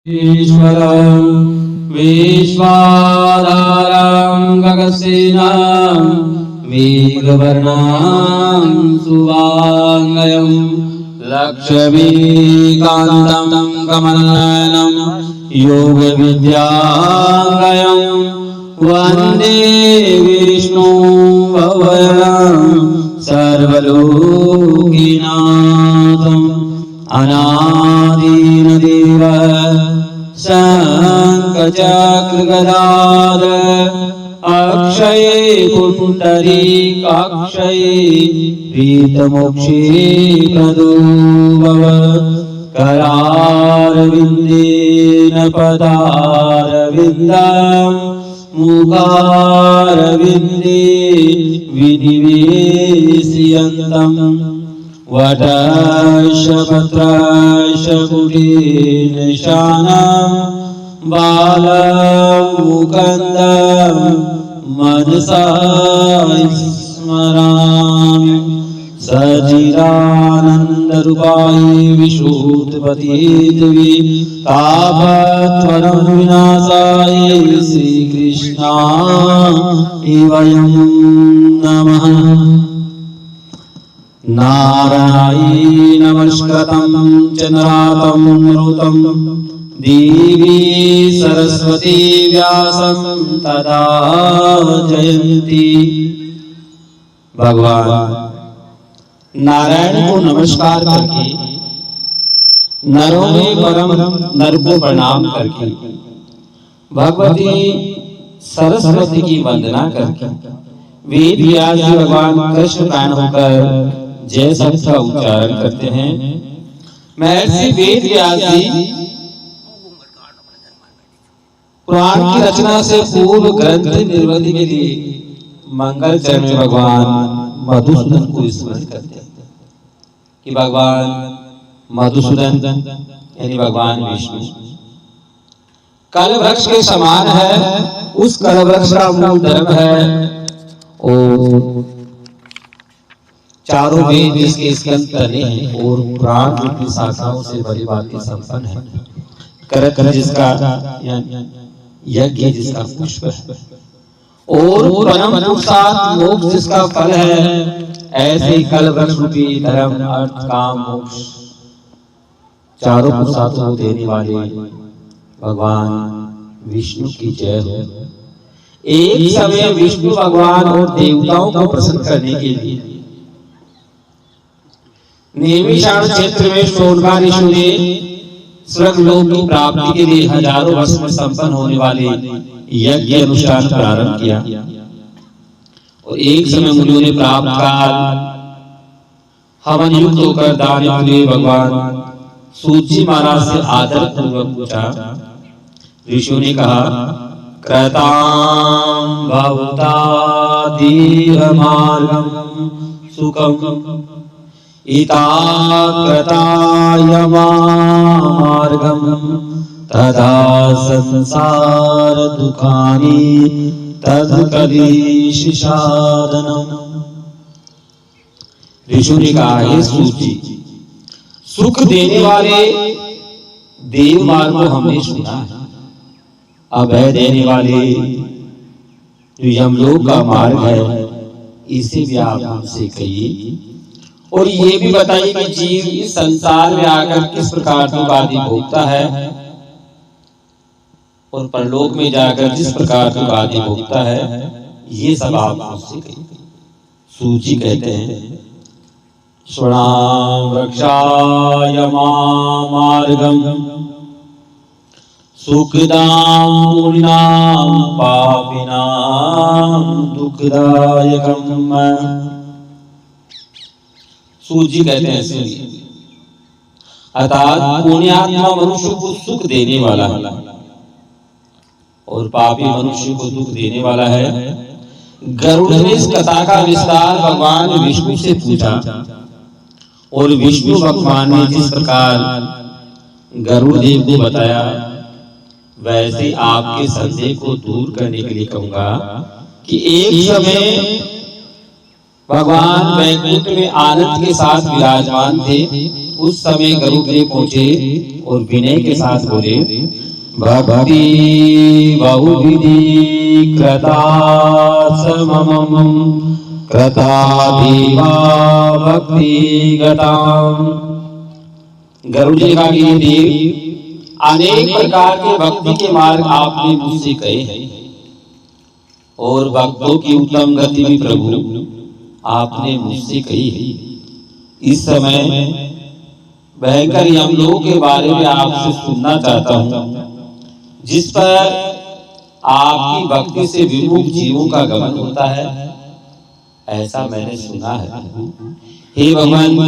ईश्वरं विश्वाधारं गगनसेनां मेघवर्णं सुवाङ्गयं लक्ष्मीकान्तं कमलनयनं योगविद्याङ्गयं वन्दे विष्णुं भवयं सर्वलोकिनाथम् अनादिनदेव शङ्खचक्रगदाधर अक्षये पुण्डरीकाक्षये प्रीतमोक्षे प्रदो भव करारविन्देन पदारविन्दं मुखारविन्दे विनिवेशयन्तम् वटशपत्रशकुटिनिशानं बालं मुकुन्दं मनसा स्मरामि सच्चिदानन्दरूपाय विशुद्धपतिदेवी तापत्रयं विनाशाय श्रीकृष्णाय वयं नमः। नारायणं नमस्कृतं च नरातं देवी सरस्वती व्यासं तदा जयन्ती। भगवान नारायण को नमस्कार करके, नरों में परम नर को प्रणाम करके, भगवती सरस्वती की वंदना करके वेद व्यास जी भगवान कृष्ण प्राण होकर जय शब्द का उच्चारण करते हैं। महर्षि वेद व्यास जी पुराण की रचना से पूर्व ग्रंथ निर्वृत्ति के लिए मंगल चरण में भगवान मधुसूदन को स्मरण करते हैं कि भगवान मधुसूदन यानी भगवान विष्णु कल वृक्ष के समान है। उस कल वृक्ष का मूल धर्म है और चारों वेद जिसके स्कंद तने हैं और पुराण रूपी शाखाओं से भरी भांति संपन्न है। करक जिसका यज्ञ जिसका पुष्प है और परम पुरुषार्थ मोक्ष जिसका फल है। ऐसे ही कल वृक्ष रूपी धर्म अर्थ काम मोक्ष चारों पुरुषार्थों को देने वाले भगवान विष्णु की जय हो। एक समय विष्णु भगवान और देवताओं को प्रसन्न करने के लिए नैमिषारण्य क्षेत्र में शोणका ऋषि ने स्वर्गलोक की प्राप्ति के लिए हजारों वर्ष में संपन्न होने वाले यज्ञ अनुष्ठान प्रारंभ किया और एक समय मुनियों ने प्राप्त काल हवन युक्त होकर दान के भगवान सूची महाराज से आदर पूर्वक पूछा। ऋषियों ने कहा कृतां भवता दीर्घमार्गं सुखं इता कृतायमार्गं तदा संसार दुखानि तद्कलीशिसादनम्। ऋषि ने कहा हे सूची, सुख देने वाले देव मार्ग को हमने सुना है, अभय देने वाले जो यमलोक का मार्ग है इसे भी आप हमसे कहिए और ये भी बताइए कि जीव इस संसार में आकर किस प्रकार दुख आदि भोगता है और परलोक में जाकर जिस प्रकार दुख आदि भोगता है, ये सब आप हमसे कहिए। सूची कहते हैं स्वणाम वृक्षाय मार्गं सुखदां मुनिनां पापिनां दुःखदायकम्। सूजी कहते हैं सुनिए, अर्थात पुण्यात्मा मनुष्य को सुख देने वाला है और पापी मनुष्य को दुख देने वाला है। गरुड़ ने इस कथा का विस्तार भगवान विष्णु से पूछा और विष्णु भगवान ने जिस प्रकार गरुड़ देव को बताया वैसे आपके संदेह को दूर करने के लिए कहूंगा कि एक समय भगवान वैकुंठ में आनंद के साथ विराजमान थे उस समय गरुड़देव पहुंचे और विनय के साथ बोले, भक्ति बहुविधि कृता सममं कृता देवा भक्ति गताम। गरुड़ जी का ये देव, अनेक प्रकार के भक्ति के मार्ग आपने मुझसे कहे हैं और भक्तों की उत्तम गति भी प्रभु आपने मुझसे कही है। इस समय भयंकर यमलोक के बारे में आपसे सुनना चाहता हूँ, जिस पर आपकी भक्ति से विमुख जीवों का गमन होता है, ऐसा मैंने सुना है। हे भगवान,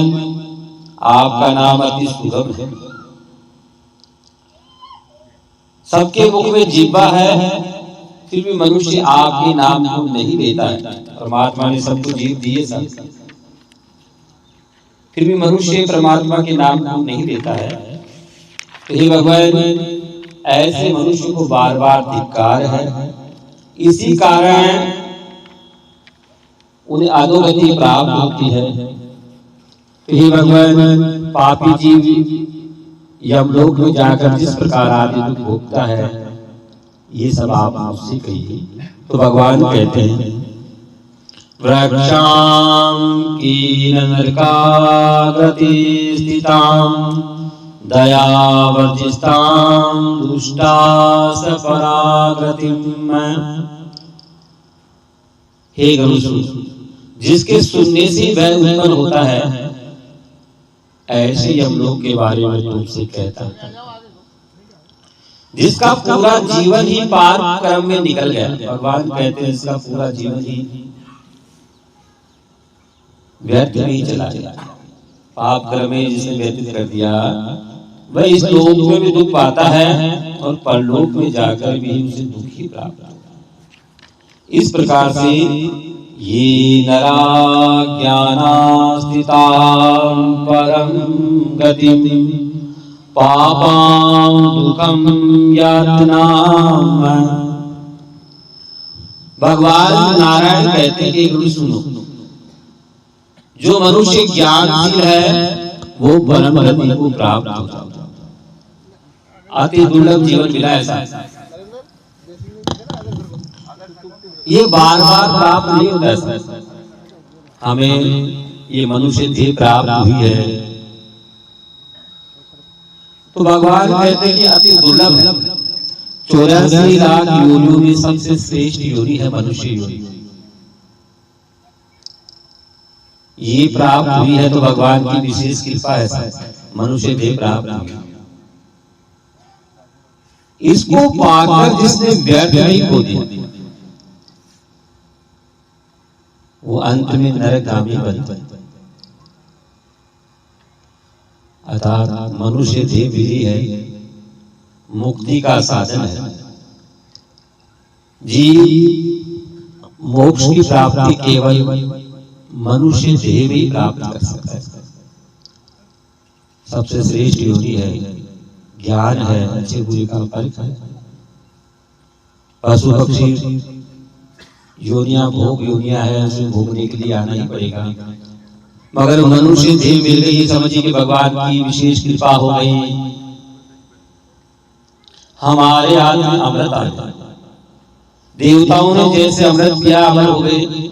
आपका नाम अति सुगम है, सबके मुख में जिह्वा है, फिर भी मनुष्य आपके नाम को नहीं लेता है। परमात्मा ने सबको जीव दिए सब, फिर भी मनुष्य परमात्मा के नाम को नहीं लेता है। तो हे भगवान, ऐसे मनुष्य को बार बार धिक्कार है, इसी कारण उन्हें अधोगति प्राप्त होती है। तो हे भगवान, पापी जीव यमलोक में जाकर जिस प्रकार आदि दुख भोगता है, ये सब आप मुझसे कहिए। तो भगवान कहते हैं, वृक्षां कीन नरकागति स्थितां दयावर्जितां दुष्टास परागतिं। हे गुरु, जिसके सुनने से भय उत्पन्न होता है, ऐसे यमलोक के बारे में तुमसे कहता है, जिसका पूरा जीवन ही पाप कर्म में निकल गया। भगवान कहते हैं, इसका पूरा जीवन ही व्यर्थ में ही चला गया, पाप कर्म में जिसने व्यतीत कर दिया, वह इस लोक में भी दुख पाता है और परलोक में जाकर भी उसे दुख ही प्राप्त होता है। इस प्रकार से ये नरा ज्ञानास्थितां परं गतिं पापां दुखं यातनां। भगवान नारायण कहते हैं कि गुरु सुनो, जो मनुष्य ज्ञानशील है वो परम गति को प्राप्त होता है। अति दुर्लभ जीवन मिला ऐसा, ये बार बार प्राप्त नहीं होता है। हमें ये मनुष्य देह प्राप्त हुई है, तो भगवान कहते हैं कि अति दुर्लभ है। 84 लाख योनियों में सबसे श्रेष्ठ योनि है मनुष्य योनि। ये प्राप्त हुई है तो भगवान की विशेष कृपा है, मनुष्य देह प्राप्त हुई। इसको पाकर जिसने व्यर्थ नहीं खो दिया, वो अंत में नरकगामी बनता है। अर्थात मनुष्य देह विधि है, मुक्ति का साधन है। जीव मोक्ष की प्राप्ति केवल मनुष्य देह में ही प्राप्त कर सकता है। सबसे श्रेष्ठ योनि है, ज्ञान है, अच्छे बुरे का फर्क है। पशु पक्षी योनियां भोग योनियां है, उसे भोगने के लिए आना ही पड़ेगा। मगर मनुष्य देह मिल गई, समझिए कि भगवान की विशेष कृपा हो गई। हमारे हाथ में अमृत आ गया, देवताओं ने जैसे अमृत पिया अमर हो गए,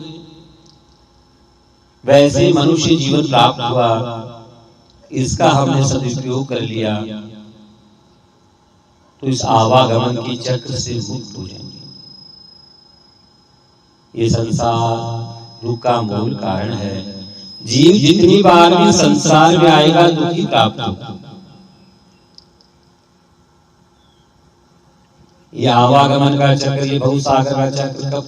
वैसे मनुष्य जीवन प्राप्त हुआ। इसका हमने सदुपयोग कर लिया तो इस आवागमन के चक्र से मुक्त हो जाएंगे। ये संसार दुख का मूल कारण है। जीव जितनी बार भी संसार में आएगा दुख ही प्राप्त होगा। ये आवागमन का चक्र, ये भवसागर का चक्र, कब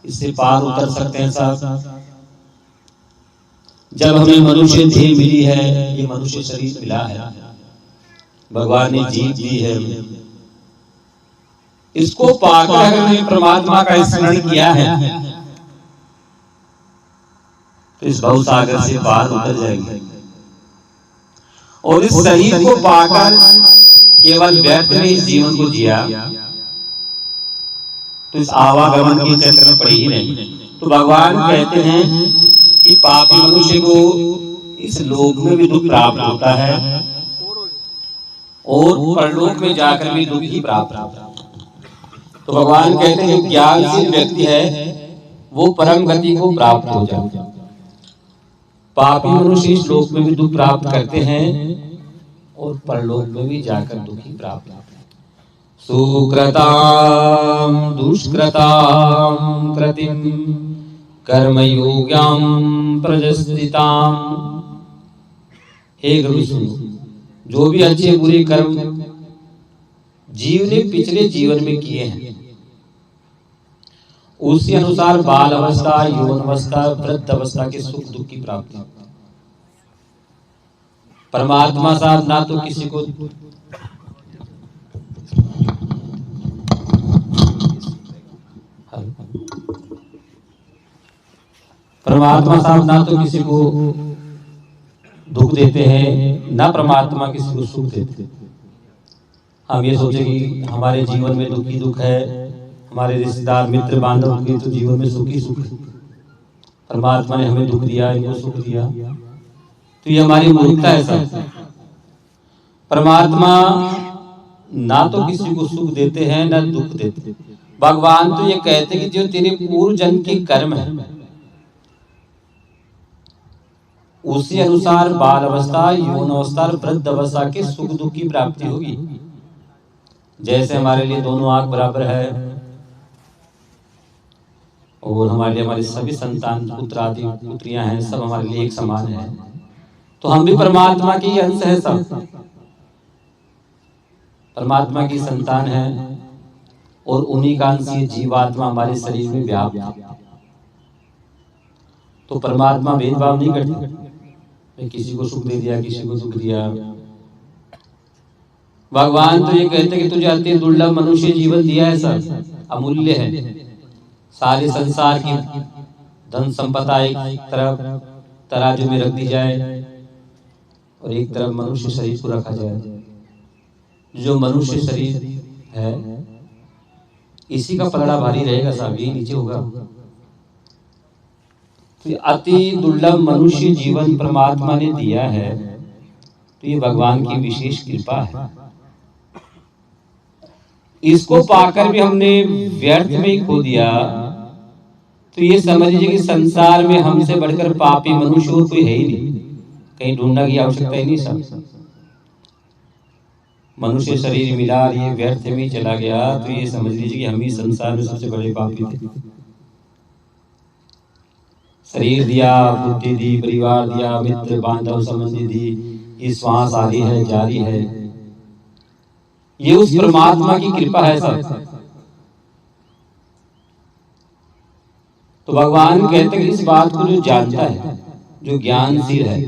इससे पार उतर सकते हैं साहब? जब हमें मनुष्य देह मिली है, ये मनुष्य शरीर मिला है, भगवान ने जीव दी है, इसको पाकर हमने परमात्मा का स्मरण किया है तो इस भवसागर से पार उतर जाएंगे। और इस शरीर को पाकर केवल व्यर्थ में इस जीवन को जिया तो इस आवागमन के चक्र में पड़ी ही नहीं। तो भगवान कहते हैं कि पापी मनुष्य को इस लोक में भी दुख प्राप्त होता है और परलोक में जाकर भी दुख ही प्राप्त होता है। तो भगवान कहते हैं ज्ञानशील व्यक्ति है वो परम गति को प्राप्त हो जाता है। पापी मनुष्य इस लोक में भी दुख प्राप्त करते हैं और परलोक में भी जाकर दुखी प्राप्त होते हैं। सुकृतां दुष्कृतां कृतिं कर्मयोग्यां प्रजस्थितां। हे गुरु सुनो, जो भी अच्छे बुरे कर्म जीव ने पिछले जीवन में किए हैं उसी अनुसार बाल अवस्था, यौवन अवस्था, वृद्ध अवस्था के सुख दुख की प्राप्ति। परमात्मा साथ ना तो किसी को परमात्मा साहब ना तो किसी को दुख देते हैं, ना परमात्मा किसी को सुख देते हैं। हम ये सोचे कि हमारे जीवन में दुख ही दुख है, हमारे रिश्तेदार मित्र बांधव के तो जीवन में सुख ही सुख है। परमात्मा ने हमें दुख दिया, इनको सुख दिया, तो ये हमारी मूर्खता है सर। परमात्मा ना तो किसी को सुख देते हैं ना दुख देते। भगवान तो ये कहते कि जो तेरे पूर्व जन्म के कर्म है उसी अनुसार बाल अवस्था, यौन अवस्था और वृद्ध अवस्था के सुख दुख की प्राप्ति होगी। जैसे हमारे लिए दोनों आंख बराबर है और हमारे लिए हमारे सभी संतान पुत्र आदि पुत्रियां हैं, सब हमारे लिए एक समान है, तो हम भी परमात्मा की अंश है। सब परमात्मा की संतान है और उन्हीं का अंश ये जीवात्मा हमारे शरीर में व्याप्त है। तो परमात्मा भेदभाव नहीं करती, किसी को सुख दे दिया, किसी को दुख दिया। भगवान तो ये कहते कि तुझे अति दुर्लभ मनुष्य जीवन दिया है सर, अमूल्य है। सारे संसार की धन संपदा एक तरफ तराजू में रख दी जाए और एक तरफ मनुष्य शरीर को रखा जाए। जो मनुष्य शरीर है इसी का पलड़ा भारी रहेगा साहब, यही नीचे होगा। तो अति दुर्लभ मनुष्य जीवन परमात्मा ने दिया है, तो ये भगवान की विशेष कृपा है। इसको पाकर भी हमने व्यर्थ में ही खो दिया, तो ये समझ लीजिए कि संसार में हमसे बढ़कर पापी मनुष्य और कोई है ही नहीं, कहीं ढूंढने की आवश्यकता ही नहीं। सब मनुष्य शरीर मिला, ये व्यर्थ में चला गया, तो ये समझ लीजिए कि हम ही संसार में सबसे बड़े पापी थे। शरीर दिया, बुद्धि दी, परिवार दिया, मित्र बांधव संबंधी दी, ये श्वास आदि है, जारी है, ये उस परमात्मा की कृपा है सब। तो भगवान कहते हैं कि इस बात को जो जानता है, जो ज्ञानशील है,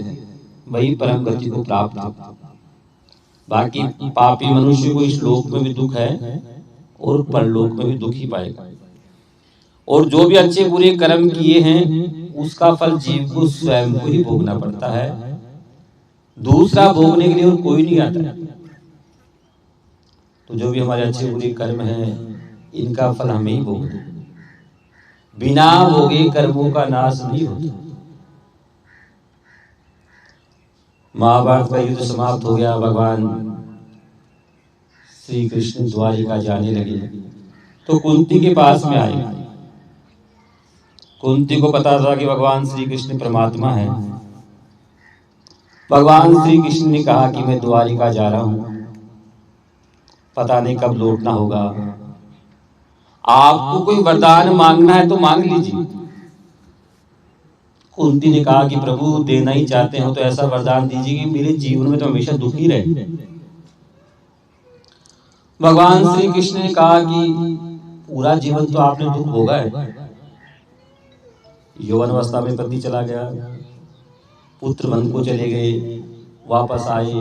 वही परम गति को प्राप्त होता। बाकी पापी मनुष्य को इस लोक में भी दुख है और परलोक में भी दुख ही पाएगा। और जो भी अच्छे बुरे कर्म किए हैं उसका फल जीव को स्वयं को ही भोगना पड़ता है, दूसरा भोगने के लिए और कोई नहीं आता है। तो जो भी हमारे अच्छे बुरे कर्म हैं इनका फल हमें ही भोगना। बिना भोगे कर्मों का नाश नहीं होता। महाभारत का युद्ध समाप्त हो गया, भगवान श्री कृष्ण द्वारिका जाने लगे, तो कुंती के पास में आए। कुंती को पता था कि भगवान श्री कृष्ण परमात्मा है। भगवान श्री कृष्ण ने कहा कि मैं द्वारिका जा रहा हूं, पता नहीं कब लौटना होगा, आपको कोई वरदान मांगना है तो मांग लीजिए। कुंती ने कहा कि प्रभु देना ही चाहते हो तो ऐसा वरदान दीजिए कि मेरे जीवन में तो हमेशा दुखी रहे। भगवान श्री कृष्ण ने कहा कि पूरा जीवन तो आपने दुख भोगा है। यौवन अवस्था में पति चला गया, पुत्र वन को चले गए, वापस आए,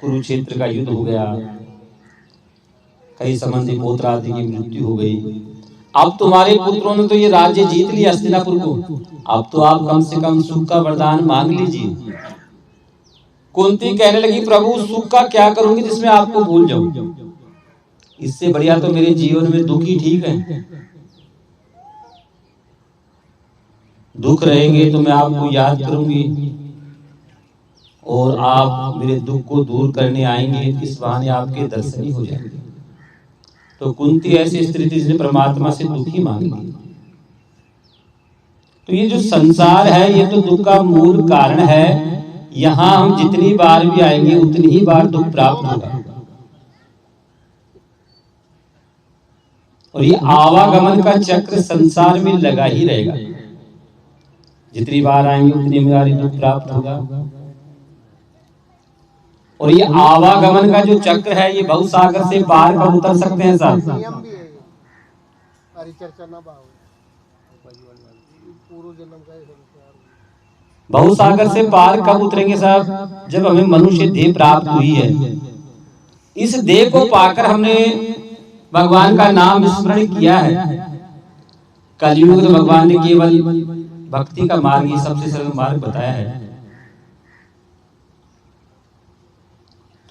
कुरुक्षेत्र का युद्ध हो गया, कई संबंधी पुत्र आदि की मृत्यु हो गई। अब तुम्हारे पुत्रों ने तो ये राज्य जीत लिया हस्तिनापुर को, अब तो आप कम से कम सुख का वरदान मांग लीजिए। कुंती कहने लगी प्रभु सुख का क्या करूंगी जिसमें आपको भूल जाऊं, इससे बढ़िया तो मेरे जीवन में दुख ही ठीक है। दुख रहेंगे तो मैं आपको याद करूंगी, और आप मेरे दुख को दूर करने आएंगे, इस बहाने आपके दर्शन ही हो जाएंगे। तो कुंती ऐसी स्थिति जिसने परमात्मा से दुख ही मांग ली। तो ये जो संसार है ये तो दुख का मूल कारण है। यहाँ हम जितनी बार भी आएंगे उतनी ही बार दुख प्राप्त होगा। और ये आवागमन का चक्र संसार में लगा ही रहेगा। जितनी बार आएंगे उतनी बार दुख प्राप्त होगा। और ये आवागमन का जो चक्र है ये भवसागर से पार कब उतर सकते हैं साहब? भवसागर से पार कब उतरेंगे साहब? जब हमें मनुष्य देह प्राप्त हुई है। इस देह को पाकर हमने भगवान का नाम स्मरण किया है। कलयुग में भगवान ने केवल भक्ति का मार्ग ही सबसे सरल मार्ग बताया है।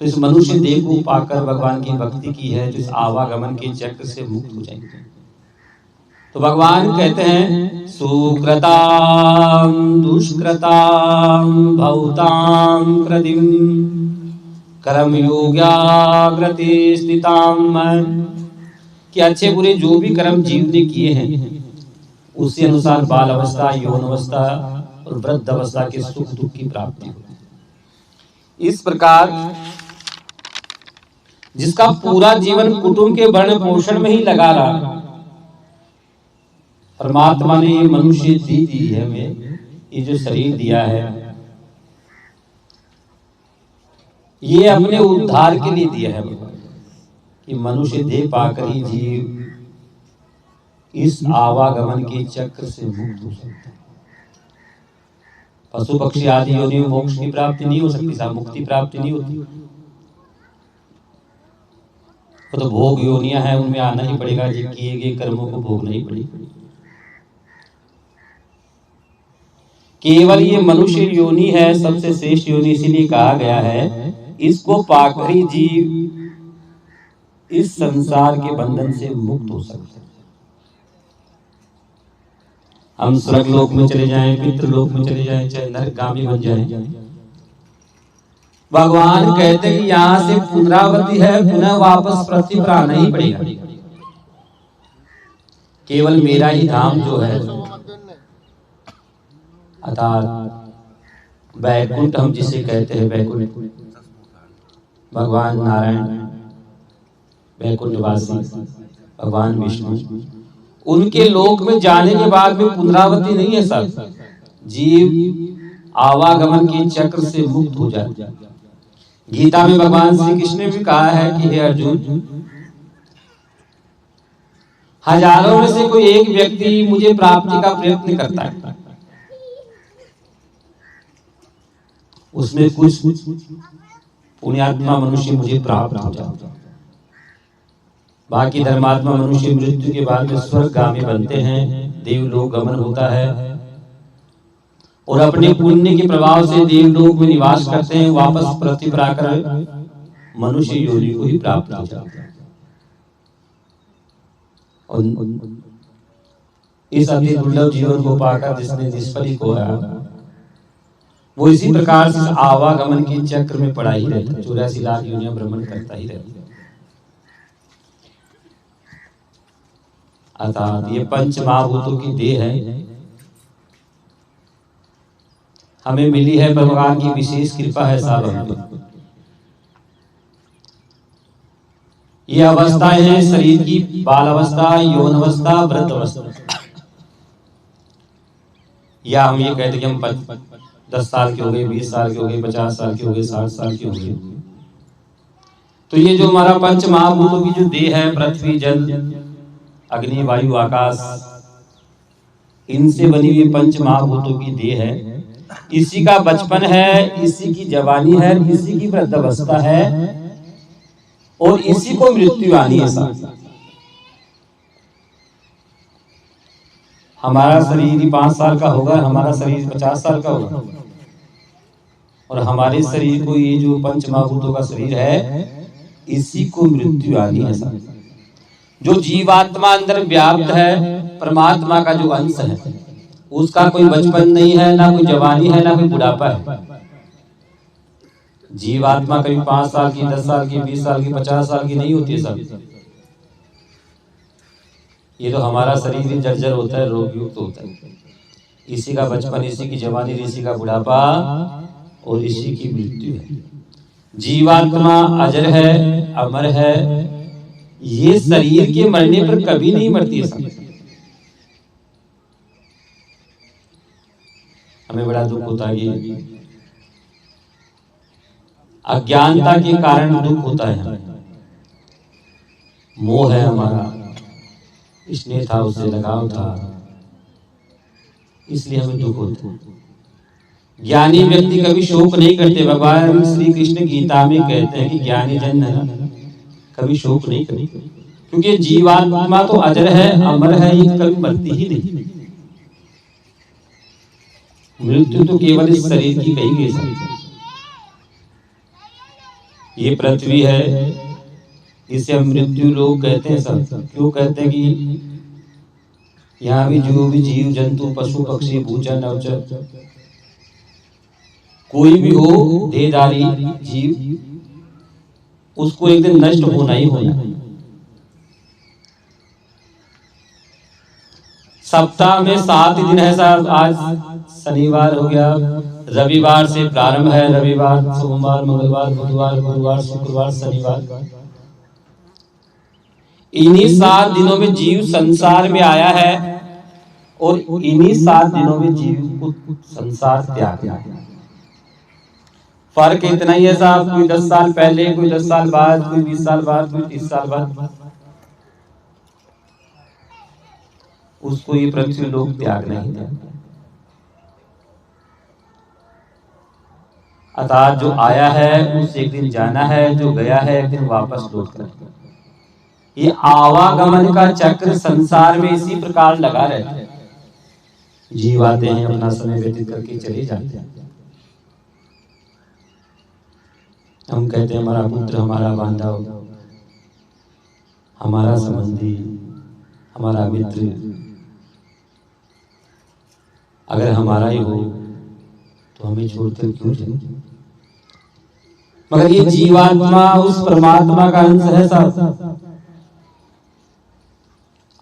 तो इस मनुष्य देह को पाकर भगवान की भक्ति की है, जो इस आवागमन के चक्र से मुक्त हो जाएंगे। तो भगवान कहते हैं सुकृतां दुष्कृतां भौतां कृतिं कर्मयोग्याग्रते स्थितां, कि अच्छे बुरे जो भी कर्म जीव ने किए हैं उसी अनुसार बाल अवस्था, यौन अवस्था और वृद्ध अवस्था के सुख दुख की प्राप्ति होती। इस प्रकार जिसका पूरा जीवन कुटुंब के भरण पोषण में ही लगा रहा, परमात्मा ने ये मनुष्य दी है, हमें ये जो शरीर दिया है ये अपने उद्धार के लिए दिया है कि मनुष्य देह पाकर ही जीव इस आवागमन के चक्र से मुक्त हो सकता है। पशु पक्षी आदि योनि में मोक्ष की प्राप्ति नहीं हो सकती साहब, मुक्ति प्राप्ति नहीं होती। वो तो भोग योनियां हैं, उनमें आना ही पड़ेगा, जो किए गए कर्मों को भोगना ही पड़ेगा। केवल ये मनुष्य योनि है सबसे श्रेष्ठ योनि, इसीलिए कहा गया है इसको पाकर ही जीव इस संसार के बंधन से मुक्त हो सकते हैं। हम स्वर्ग लोक में चले जाएं, पितृलोक में चले जाएं, चाहे नरकगामी बन जाएं, भगवान कहते हैं कि यहाँ से पुनरावृत्ति है, पुनः वापस पृथ्वी पर आना ही पड़ेगा। केवल मेरा ही धाम जो है अर्थात वैकुंठ, हम जिसे कहते हैं वैकुंठ, भगवान नारायण वैकुंठवासी, भगवान विष्णु, उनके लोक में जाने के बाद में पुनरावृत्ति नहीं है सब। जीव आवागमन के चक्र से मुक्त हो जाते। गीता में भगवान श्री कृष्ण ने भी कहा है कि हे अर्जुन, हजारों में से कोई एक व्यक्ति मुझे प्राप्ति का प्रयत्न करता है, उसमें कुछ पुण्यात्मा मनुष्य मुझे प्राप्त हो जाता है। बाकी धर्मात्मा मनुष्य मृत्यु के बाद में स्वर्गगामी बनते हैं, देवलोक गमन होता है और अपने पुण्य के प्रभाव से देवलोक में निवास करते हैं, वापस पृथ्वी पर आकर मनुष्य योनि को ही प्राप्त हो जाता है। और इस अति दुर्लभ जीवन को पाकर जिसने निष्फली खोया, वो इसी प्रकार से आवागमन के चक्र में पड़ा ही रहता है, 84 लाख योनियां भ्रमण करता ही रहता है। अर्थात ये पंच महाभूतों की देह है, हमें मिली है, भगवान की विशेष कृपा है साहब हम पे। ये अवस्थाएं हैं शरीर की, बाल अवस्था, यौन अवस्था, वृद्ध अवस्था, या हम ये कहते कि हम 10 साल के हो गए, 20 साल के हो गए, 50 साल के हो गए, 60 साल के हो गए। तो ये जो हमारा पंच महाभूतों की जो देह है, पृथ्वी, जल, अग्नि, वायु, आकाश, इनसे बनी हुई पंच महाभूतों की देह है। इसी का बचपन है, इसी की जवानी है, इसी की वृद्धावस्था है और इसी को मृत्यु आनी है साहब। हमारा शरीर 5 साल का होगा, हमारा शरीर 50 साल का होगा, और हमारे शरीर को ये जो पंच महाभूतों का शरीर है इसी को मृत्यु आनी है साहब। जो जीवात्मा अंदर व्याप्त है, परमात्मा का जो अंश है, उसका कोई बचपन नहीं है, ना कोई जवानी है, ना कोई बुढ़ापा है। जीवात्मा कभी 5 साल की, 10 साल की, 20 साल की, 50 साल की नहीं होती सब। ये तो हमारा शरीर ही जर्जर होता है, रोग युक्त होता है। इसी का बचपन, इसी की जवानी, इसी का बुढ़ापा और इसी की मृत्यु है। जीवात्मा अजर है, अमर है। ये शरीर के मरने पर कभी नहीं मरती है सब। हमें बड़ा दुख होता है कि अज्ञानता के कारण दुख होता है। मोह है हमारा, स्नेह था, उससे लगाव था, इसलिए हमें दुख होता है। ज्ञानी व्यक्ति कभी शोक नहीं करते। भगवान श्री कृष्ण गीता में कहते हैं कि ज्ञानी जन है कभी शोक नहीं करते, क्योंकि जीवात्मा तो अजर है, अमर है, ये कभी मरती ही नहीं। मृत्यु तो केवल इस शरीर की कही गई। ये पृथ्वी है, इसे हम मृत्यु लोग कहते हैं सब। क्यों कहते हैं कि यहाँ भी जो भी जीव जंतु, पशु पक्षी, भूचर नवचर, कोई भी हो देहधारी जीव, उसको एक दिन नष्ट होना ही होना। सप्ताह में 7 दिन है साहब। आज शनिवार हो गया, रविवार से प्रारंभ है। रविवार, सोमवार, मंगलवार, बुधवार, गुरुवार, शुक्रवार, शनिवार। इन्हीं 7 दिनों में जीव संसार में आया है और इन्हीं 7 दिनों में जीव को संसार त्याग किया। फर्क इतना ही है साहब, कोई 10 साल पहले, कोई 10 साल बाद, कोई 20 साल बाद, कोई 30 साल बाद, उसको ये पृथ्वी लोग त्याग नहीं था। अर्थात जो आया है उसे एक दिन जाना है, जो गया है एक दिन वापस लौट कर। ये आवागमन का चक्र संसार में इसी प्रकार लगा रहता है। जीव आते हैं, अपना समय व्यतीत करके चले जाते हैं। हम कहते हैं हमारा पुत्र, हमारा बांधव, हमारा संबंधी, हमारा मित्र अगर हमारा ही हो तो हमें छोड़कर क्यों जाए। मगर ये जीवात्मा उस परमात्मा का अंश है साहब।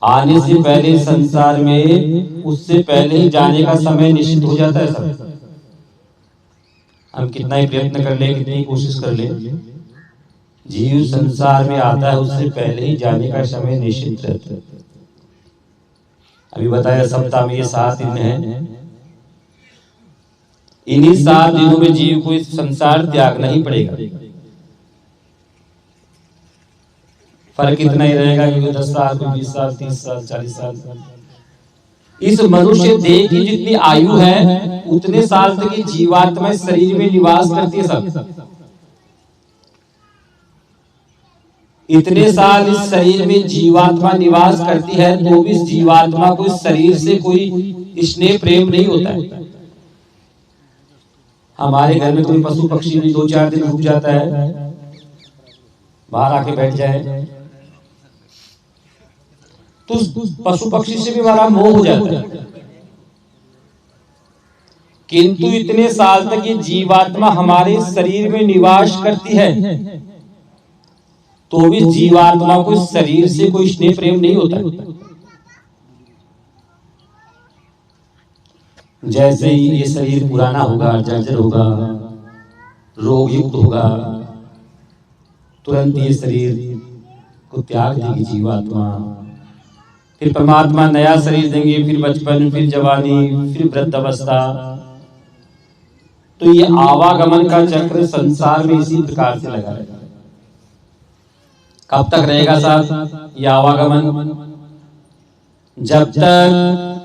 आने से पहले संसार में, उससे पहले ही जाने का समय निश्चित हो जाता है सब। हम कितना ही प्रयत्न कर ले, कितनी कोशिश कर ले, जीव संसार में आता है उससे पहले ही जाने का समय निश्चित रहता है। अभी बताया सप्ताह में ये 7 दिन है। इन्हीं 7 दिनों में जीव को इस संसार त्यागना ही पड़ेगा। फर्क इतना ही रहेगा कि 10 साल, 20 साल, 30 साल, 40 साल। इस मनुष्य देह की जितनी आयु है उतने साल तक ये जीवात्मा शरीर में निवास करती है सब। इतने साल इस शरीर में जीवात्मा निवास करती है तो भी इस जीवात्मा को इस शरीर से कोई स्नेह प्रेम नहीं होता है। हमारे घर में कोई पशु पक्षी भी 2-4 दिन रुक जाता है, बाहर आके बैठ जाए, तो पशु पक्षी से भी हमारा मोह हो जाता है। किंतु इतने साल तक ये जीवात्मा हमारे शरीर में निवास करती है तो भी जीवात्मा को शरीर से कोई स्नेह प्रेम नहीं होता। जैसे ही ये शरीर पुराना होगा, जर्जर होगा, रोग युक्त होगा, तुरंत ये शरीर को त्याग देगी जीवात्मा। फिर परमात्मा नया शरीर देंगे, फिर बचपन, फिर जवानी, फिर वृद्धावस्था। तो ये आवागमन का चक्र संसार में इसी प्रकार से लगा रहेगा। कब तक रहेगा साहब ये आवागमन? जब तक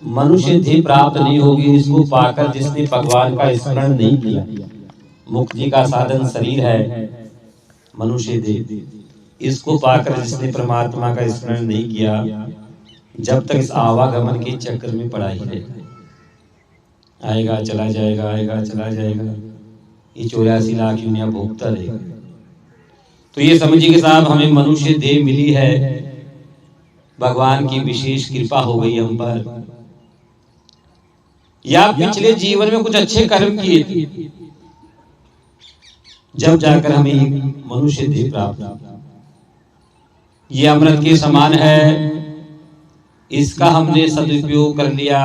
मनुष्य देह प्राप्त नहीं होगी, इसको पाकर जिसने भगवान का स्मरण नहीं किया। मुक्ति का साधन शरीर है, मनुष्य देह, इसको पाकर जिसने परमात्मा का स्मरण नहीं किया, जब तक इस आवागमन के चक्र में पड़ा ही रहेगा। आएगा चला जाएगा, आएगा चला जाएगा, ये 84 लाख यूनिया भोगता रहेगा। तो ये समझिए कि साहब हमें मनुष्य देह मिली है, भगवान की विशेष कृपा हो गई हम पर, या पिछले जीवन में कुछ अच्छे कर्म किए थे, जब जाकर हमें मनुष्य देह प्राप्त। ये अमृत के समान है, इसका हमने सदुपयोग कर लिया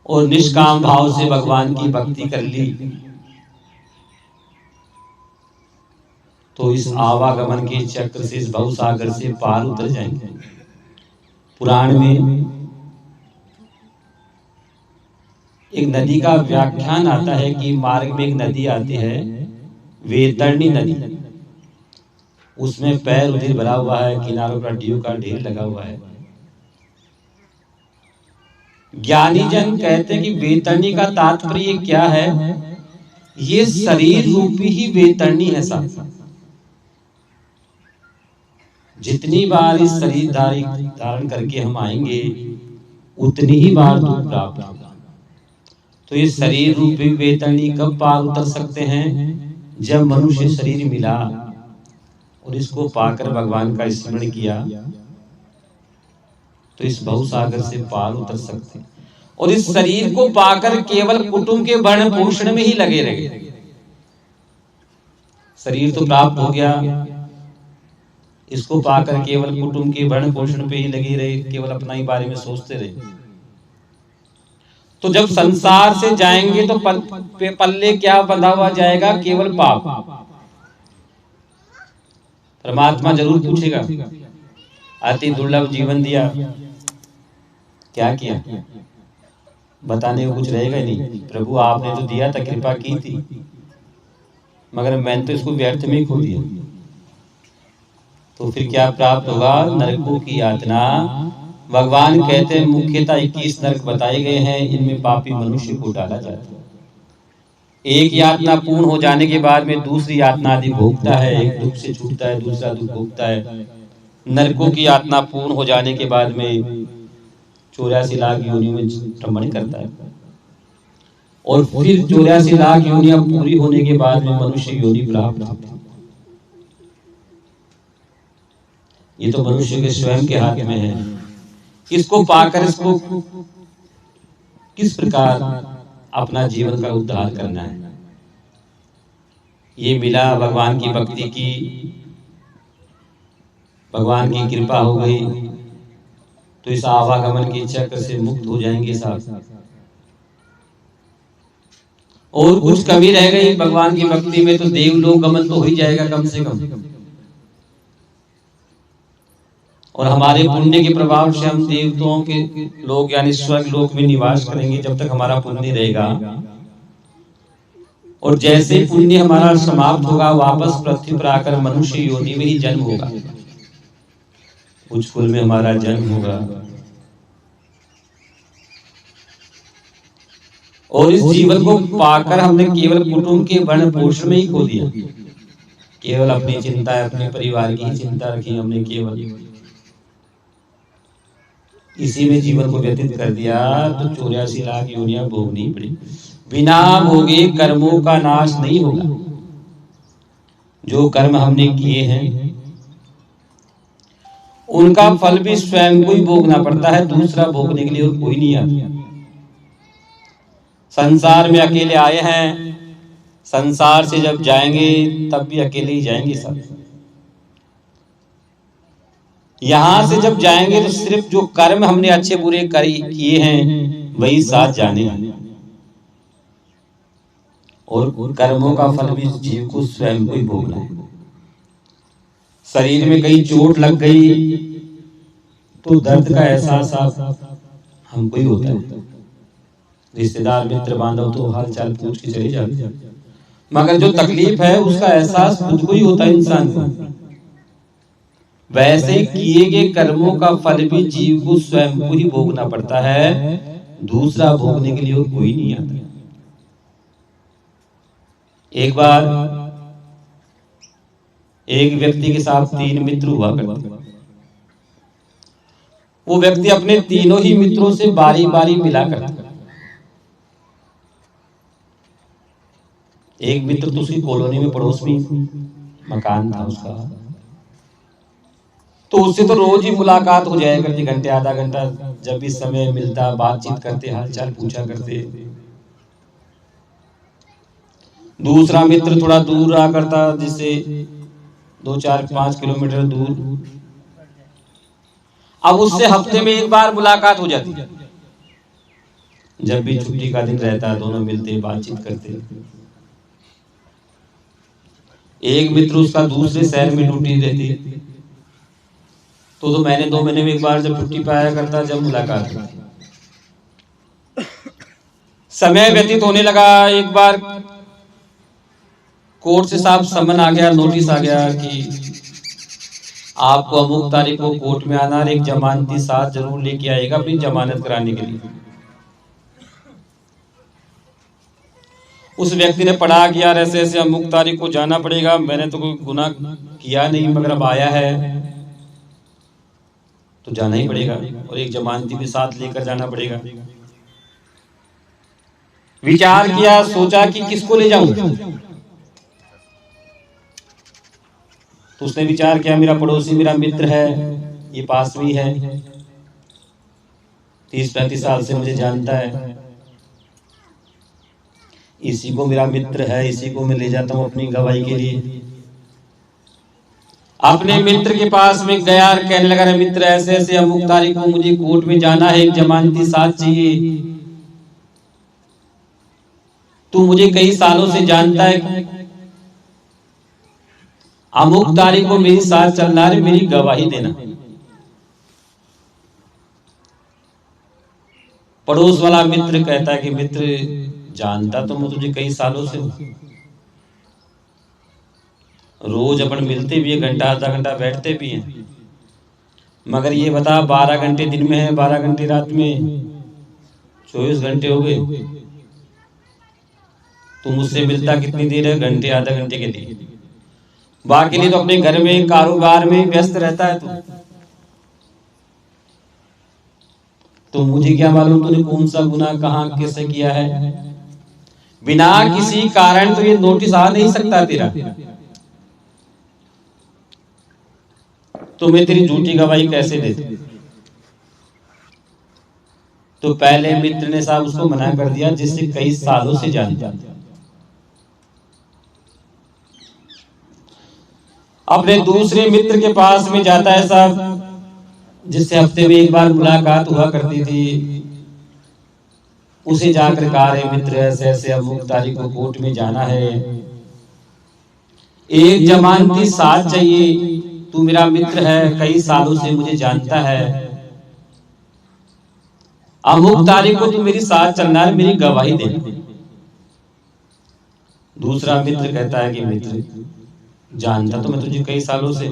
और निष्काम भाव से भगवान की भक्ति कर ली, तो इस आवागमन के चक्र से, इस भवसागर से पार उतर जाएंगे। पुराण में एक नदी का व्याख्यान आता है कि मार्ग में एक नदी आती है, वैतरणी नदी। उसमें पैर उधर भरा हुआ है, किनारों पर ड्यू का ढेर लगा हुआ है। ज्ञानी जन कहते हैं कि वैतरणी का तात्पर्य क्या है? ये शरीर रूपी ही वैतरणी है साहब। जितनी बार इस शरीर धारण करके हम आएंगे, उतनी ही बार दुख प्राप्त होगा। तो ये शरीर रूपी वैतरणी कब पार उतर सकते हैं? जब मनुष्य शरीर मिला और इसको पाकर भगवान का स्मरण किया, तो इस भवसागर से पार उतर सकते हैं। और इस शरीर को पाकर केवल कुटुंब के भरण पोषण में ही लगे रहे। शरीर तो प्राप्त हो गया, इसको पाकर केवल कुटुंब के भरण पोषण पे ही लगे रहे, केवल अपना ही बारे में सोचते रहे। तो जब संसार से जाएंगे तो पल्ले क्या बंधा हुआ जाएगा? केवल पाप। परमात्मा जरूर पूछेगा, अति दुर्लभ जीवन दिया, क्या किया? बताने को कुछ रहेगा ही नहीं। प्रभु आपने तो दिया था, कृपा की थी, मगर मैंने तो इसको व्यर्थ में खो दिया। तो फिर क्या प्राप्त होगा? नरकों की यातना। भगवान कहते हैं मुख्यतः 21 नरक बताए गए हैं, इनमें पापी मनुष्य को डाला जाता है। एक यातना पूर्ण हो जाने के बाद में दूसरी यातना आदि भोगता है, एक दुख से छूटता है, दूसरा दुख भोगता है। नरकों की यातना पूर्ण हो जाने के बाद में 84 लाख योनियों में भ्रमण करता है, और फिर 84 लाख योनियां पूरी होने के बाद में मनुष्य योनि प्राप्त होती है। ये तो मनुष्य के स्वयं के हाथ में है। इसको पाकर इसको किस प्रकार अपना जीवन का उद्धार करना है। ये मिला, भगवान की भक्ति की, भगवान की कृपा हो गई, तो इस आवागमन के चक्र से मुक्त हो जाएंगे साहब। और कुछ कमी रह गई भगवान की भक्ति में, तो देवलोक गमन तो हो ही जाएगा कम से कम। और हमारे पुण्य के प्रभाव से हम देवताओं के लोग यानी स्वर्ग लोक में निवास करेंगे जब तक हमारा पुण्य रहेगा। और जैसे पुण्य हमारा समाप्त होगा, वापस पृथ्वी पर आकर मनुष्य योनि में ही जन्म होगा, उस कुल में हमारा जन्म होगा। और इस जीवन को पाकर हमने केवल कुटुंब के भरण पोषण में ही खो दिया। केवल अपनी चिंता, अपने परिवार की चिंता रखी हमने, केवल इसी में जीवन को व्यतीत कर दिया। तो 84 लाख योनियां भोगनी पड़ी। बिना भोगे कर्मों का नाश नहीं होगा। जो कर्म हमने किए हैं उनका फल भी स्वयं को ही भोगना पड़ता है, दूसरा भोगने के लिए और कोई नहीं आता। संसार में अकेले आए हैं, संसार से जब जाएंगे तब भी अकेले ही जाएंगे सब। यहां से जब जाएंगे तो सिर्फ जो कर्म हमने अच्छे बुरे किए हैं वही साथ जाने हैं, और कर्मों का फल भी जीव को स्वयं को ही भोगना है। शरीर में कहीं चोट लग गई तो दर्द का एहसास हमको ही होता है। रिश्तेदार मित्र बांधव तो हाल चाल पूछ के चले जाते, मगर जो तकलीफ है उसका एहसास खुद को ही होता है इंसान को। वैसे किए गए कर्मों का फल भी जीव को स्वयं को ही भोगना पड़ता है, दूसरा भोगने के लिए और कोई नहीं आता। एक बार एक व्यक्ति के साथ 3 मित्र हुआ करते। वो व्यक्ति अपने तीनों ही मित्रों से बारी बारी मिला करता। एक मित्र तो उसकी कॉलोनी में पड़ोस में मकान था उसका, तो उससे तो रोज ही मुलाकात हो जाया करती, घंटे आधा घंटा जब भी समय मिलता बातचीत करते, हालचाल पूछा करते। दूसरा मित्र थोड़ा दूर रहा करता, जिससे 2-4-5 किलोमीटर दूर। अब उससे हफ्ते में एक बार मुलाकात हो जाती। जब भी छुट्टी का दिन रहता, दोनों मिलते, बातचीत करते। एक मित्र उसका दूसरे शहर में ड्यूटी रहती, तो महीने 2 महीने में एक बार जब छुट्टी पे आया करता, जब मुलाकात होती। समय व्यतीत होने लगा। एक बार कोर्ट से साहब समन आ गया, नोटिस आ गया कि आपको अमुक तारीख को कोर्ट में आना, एक जमानती साथ जरूर लेके आएगा अपनी जमानत कराने के लिए। उस व्यक्ति ने पढ़ा कि यार ऐसे ऐसे अमुक तारीख को जाना पड़ेगा, मैंने तो कोई गुनाह किया नहीं, मगर अब आया है तो जाना ही पड़ेगा, और एक जमानती भी साथ लेकर जाना पड़ेगा। विचार किया, सोचा कि किसको ले जाऊं। तो उसने विचार किया, मेरा पड़ोसी, मेरा मित्र है, ये पास में है, 30-35 साल से मुझे जानता है, इसी को मेरा मित्र है, इसी को मैं ले जाता हूं अपनी गवाही के लिए। अपने मित्र के पास में गया और कहने लगा, मित्र ऐसे ऐसे अमुक तारीख को मुझे कोर्ट में जाना है, एक जमानती साथ चाहिए, तू मुझे कई सालों से जानता है, अमुक तारीख को मेरे साथ चलना है, मेरी गवाही देना। पड़ोस वाला मित्र कहता है कि मित्र जानता तो मैं तुझे कई सालों से हूं, रोज अपन मिलते भी है, घंटा आधा घंटा बैठते भी हैं, मगर ये बता 12 घंटे दिन में है, 12 घंटे रात में, 24 घंटे हो गए, तू मुझसे मिलता कितनी देर है? घंटे आधा घंटे के लिए, बाकी नहीं तो अपने घर में कारोबार में व्यस्त रहता है। तो मुझे क्या मालूम तूने कौन सा गुनाह कहां कैसे किया है। बिना किसी कारण तो ये नोटिस आ नहीं सकता तेरा, तो मैं तेरी झूठी गवाही कैसे दे दूं? तो पहले मित्र ने साहब उसको मना कर दिया, जिससे कई सालों से जानता। अपने दूसरे मित्र के पास में जाता है साहब, जिससे हफ्ते में एक बार मुलाकात हुआ करती थी। उसे जाकर कहा, रे मित्र ऐसे ऐसे अमुक तारीख को कोर्ट में जाना है, एक जमानती साथ चाहिए, तू मेरा मित्र है, कई सालों से मुझे जानता है, अमुक तारीख को तू मेरी साथ चलना है, मेरी गवाही दे। दूसरा मित्र कहता है कि मित्र जानता तो मैं तुझे कई सालों से,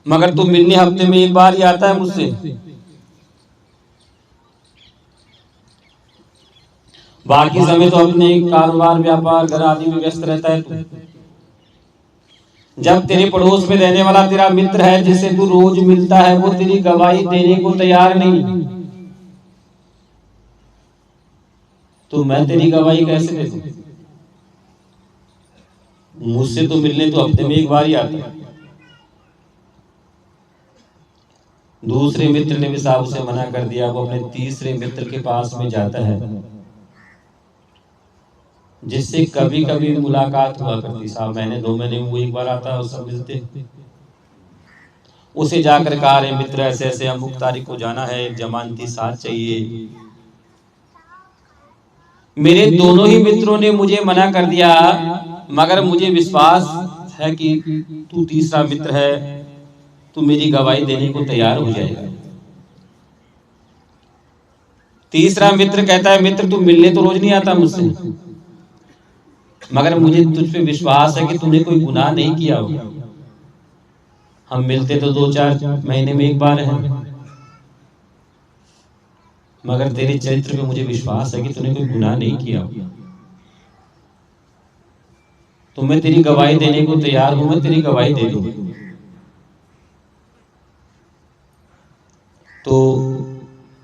मगर तू मिलने हफ्ते में एक बार ही आता है मुझसे, बाकी समय तो अपने कारोबार व्यापार घर आदि में व्यस्त रहता है तू। जब तेरे पड़ोस में रहने वाला तेरा मित्र है, जिससे तू रोज मिलता है, वो तेरी गवाही देने को तैयार नहीं, तो मैं तेरी गवाही कैसे दे दूं? मुझसे तो मिलने तो हफ्ते में एक बार ही आता है। दूसरे मित्र ने भी साहब उसे मना कर दिया। वो अपने तीसरे मित्र के पास में जाता है, जिससे कभी कभी मुलाकात हुआ करती। साहब महीने 2 महीने में वो एक बार आता है और सब मिलते। उसे जाकर कहा, रे मित्र ऐसे ऐसे अमुक तारीख को जाना है, एक जमानती साथ चाहिए। मेरे दोनों ही मित्रों ने मुझे मना कर दिया, मगर मुझे विश्वास है कि तू तीसरा मित्र है, तू मेरी गवाही देने को तैयार हो जाएगा। तीसरा मित्र कहता है, मित्र तू मिलने तो रोज नहीं आता मुझसे, मगर मुझे तुझ पे विश्वास है कि तूने कोई गुनाह नहीं किया होगा। हम मिलते तो 2-4 महीने में एक बार है, मगर तेरे चरित्र पे मुझे विश्वास है कि तूने कोई गुनाह नहीं किया होगा, तो मैं तेरी गवाही देने को तैयार हूं, मैं तेरी गवाही दे दूंगा। तो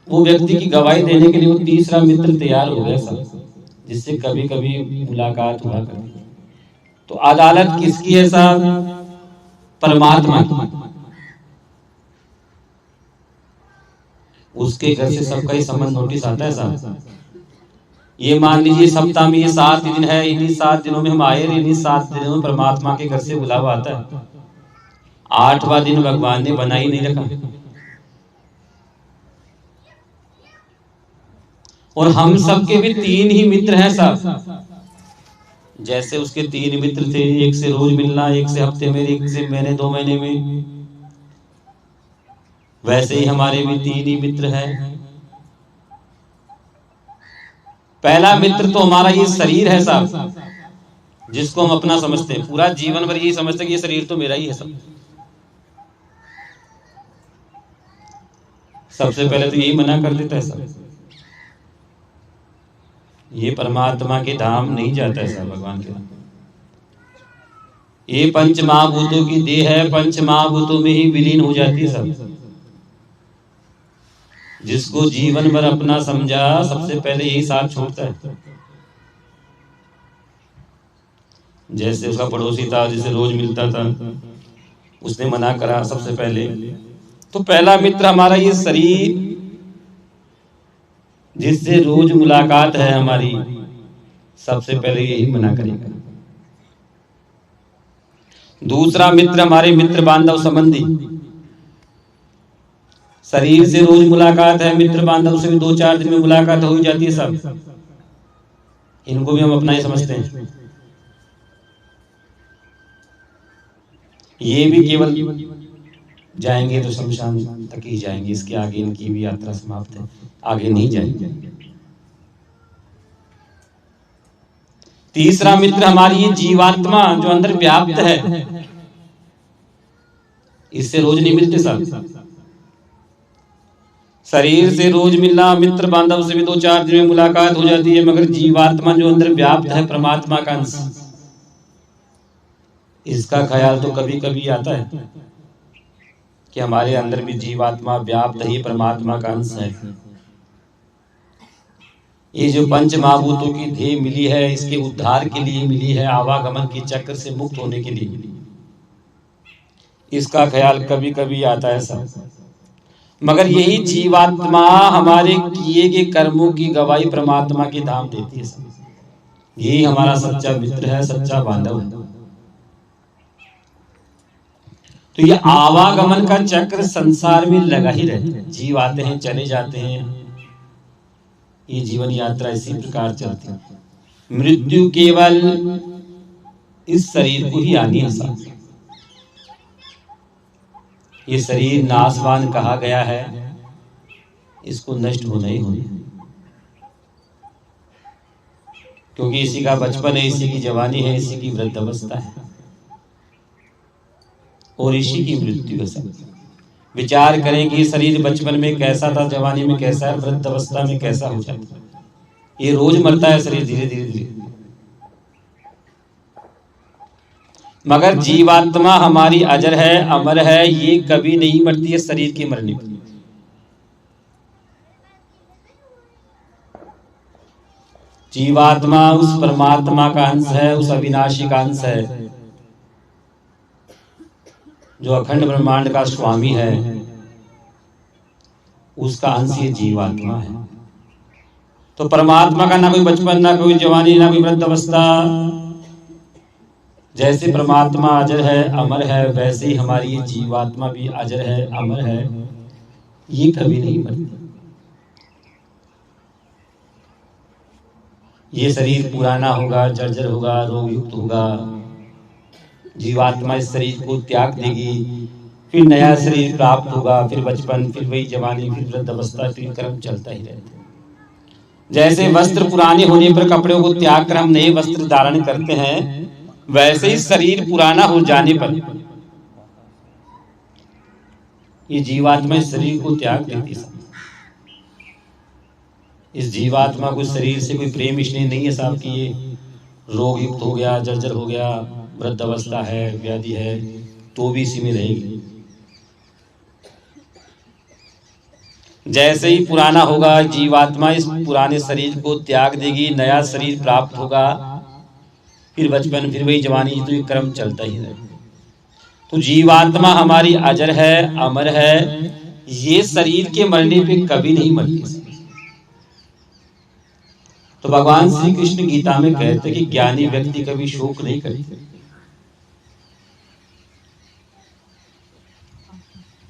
वो व्यक्ति की गवाही देने के लिए वो तीसरा मित्र तैयार हो गया सब, जिससे कभी कभी मुलाकात हुआ करती। तो अदालत किसकी है साहब? परमात्मा की। उसके घर से सबका ही समन नोटिस आता है साहब। ये मान लीजिए सप्ताह में ये 7 दिन है, इन्हीं 7 दिनों में हम आए, इन्हीं 7 दिनों में परमात्मा के घर से बुलावा आता है। 8वां दिन भगवान ने बना ही नहीं रखा। और हम सबके भी 3 ही मित्र हैं साहब। जैसे उसके 3 मित्र थे, एक से रोज मिलना, एक से हफ्ते में, एक से महीने 2 महीने में, वैसे ही हमारे भी 3 ही मित्र हैं। पहला मित्र तो हमारा ये शरीर है साहब, जिसको हम अपना समझते हैं। पूरा जीवन भर यही समझते हैं कि ये शरीर तो मेरा ही है सब। सबसे पहले तो यही मना कर देता है सब, ये परमात्मा के धाम नहीं जाता है सब, भगवान के धाम। ये पंच महाभूतों की देह है, पंच महाभूतों में ही विलीन हो जाती है सब। जिसको जीवन भर अपना समझा, सबसे पहले यही साथ छोड़ता है। जैसे उसका पड़ोसी था, जिसे रोज मिलता था, उसने मना करा सबसे पहले। तो पहला मित्र हमारा ये शरीर, जिससे रोज मुलाकात है हमारी, सबसे पहले यही मना करेगा। दूसरा मित्र हमारे मित्र बांधव संबंधी, शरीर से रोज मुलाकात है, मित्र बांधव से भी 2-4 दिन में मुलाकात हो जाती है सब। इनको भी हम अपना ही समझते हैं। ये भी केवल जाएंगे तो शमशान तक ही जाएंगे, इसके आगे इनकी भी यात्रा समाप्त है, आगे नहीं जाएंगे। तीसरा मित्र हमारी ये जीवात्मा जो अंदर व्याप्त है, इससे रोज नहीं मिलते सब। शरीर से रोज मिलना, मित्र बांधव से भी 2-4 दिन में मुलाकात हो जाती है, मगर जीवात्मा जो अंदर व्याप्त है, परमात्मा का अंश, इसका ख्याल तो कभी कभी आता है कि हमारे अंदर भी जीवात्मा व्याप्त है, परमात्मा का अंश है। ये जो पंच महाभूतों की देह मिली है, इसके उद्धार के लिए मिली है, आवागमन के चक्र से मुक्त होने के लिए, इसका ख्याल कभी कभी आता है सब। मगर यही जीवात्मा हमारे किए गए कर्मों की गवाही परमात्मा के धाम देती है सब। यही हमारा सच्चा मित्र है, सच्चा बांधव है। तो ये आवागमन का चक्र संसार में लगा ही रहता है। जीव आते हैं, चले जाते हैं, ये जीवन यात्रा इसी प्रकार चलती है। मृत्यु केवल इस शरीर को ही आनी है साथ। ये शरीर नाशवान कहा गया है, इसको नष्ट होना ही होना, क्योंकि इसी का बचपन है, इसी की जवानी है, इसी की वृद्धावस्था है और इसी की मृत्यु है सब। विचार करें कि शरीर बचपन में कैसा था, जवानी में कैसा है, वृद्धावस्था में कैसा हो जाता है। ये रोज मरता है शरीर, धीरे धीरे। मगर जीवात्मा हमारी अजर है, अमर है, ये कभी नहीं मरती है शरीर के मरने पर। जीवात्मा उस परमात्मा का अंश है, उस अविनाशी का अंश है, जो अखंड ब्रह्मांड का स्वामी है, उसका अंश ये जीवात्मा है। तो परमात्मा का ना कोई बचपन, ना कोई जवानी, ना कोई वृद्धावस्था। जैसे परमात्मा अजर है, अमर है, वैसे ही हमारी ये जीवात्मा भी अजर है, अमर है, ये कभी नहीं मरती। ये शरीर पुराना होगा, जर्जर होगा, रोग युक्त होगा। जीवात्मा इस शरीर को त्याग देगी, फिर नया शरीर प्राप्त होगा, फिर बचपन, फिर वही जवानी, फिर वृद्धावस्था, फिर कर्म चलता ही रहता है। जैसे वस्त्र पुराने होने पर कपड़ों को त्याग कर हम नए वस्त्र धारण करते हैं, वैसे ही शरीर पुराना हो जाने पर ये जीवात्मा इस शरीर को त्याग देती है। इस जीवात्मा को शरीर से कोई प्रेम इसलिए नहीं है साहब कि ये रोग युक्त हो गया, जर्जर हो गया, वृद्धावस्था है, व्याधि है, तो भी इसी में रहेगी। जैसे ही पुराना होगा, जीवात्मा इस पुराने शरीर को त्याग देगी, नया शरीर प्राप्त होगा, फिर बचपन, फिर वही जवानी, तो ये क्रम चलता ही है। तो जीवात्मा हमारी अजर है, अमर है, ये शरीर के मरने पे कभी नहीं मरती। तो भगवान श्री कृष्ण गीता में कहते कि ज्ञानी व्यक्ति कभी शोक नहीं करते।